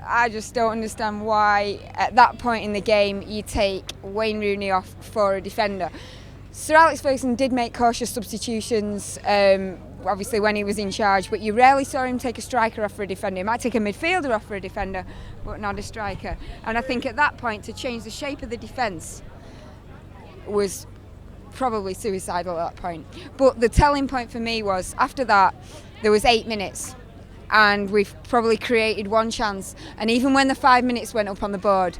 I just don't understand why at that point in the game you take Wayne Rooney off for a defender. Sir Alex Ferguson did make cautious substitutions, obviously when he was in charge, but you rarely saw him take a striker off for a defender. He might take a midfielder off for a defender, but not a striker. And I think at that point, to change the shape of the defence was probably suicidal at that point. But the telling point for me was, after that, there was 8 minutes, and we've probably created one chance. And even when the 5 minutes went up on the board,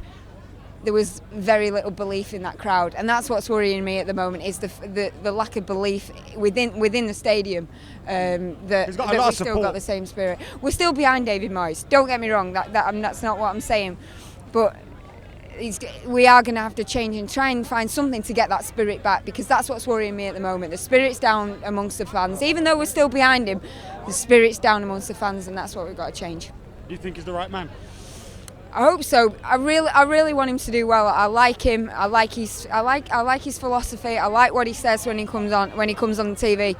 there was very little belief in that crowd, and that's what's worrying me at the moment, is the lack of belief within the stadium, that we've still got the same spirit. We're still behind David Moyes, don't get me wrong, that's not what I'm saying, but we are going to have to change and try and find something to get that spirit back, because that's what's worrying me at the moment. The spirit's down amongst the fans, even though we're still behind him, the spirit's down amongst the fans, and that's what we've got to change. Do you think he's the right man? I hope so. I really want him to do well. I like him. I like his philosophy. I like what he says when he comes on the TV.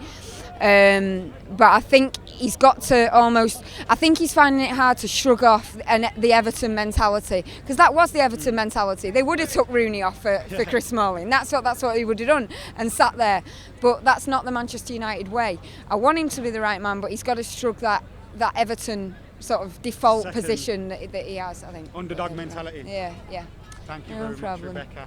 But I think he's got to almost. I think he's finding it hard to shrug off the Everton mentality, because that was the Everton mentality. They would have took Rooney off for Chris Smalling. That's what he would have done and sat there. But that's not the Manchester United way. I want him to be the right man, but he's got to shrug that Everton sort of default position that he has, I think. Underdog mentality. Yeah. Thank you no very problem. much, Rebecca.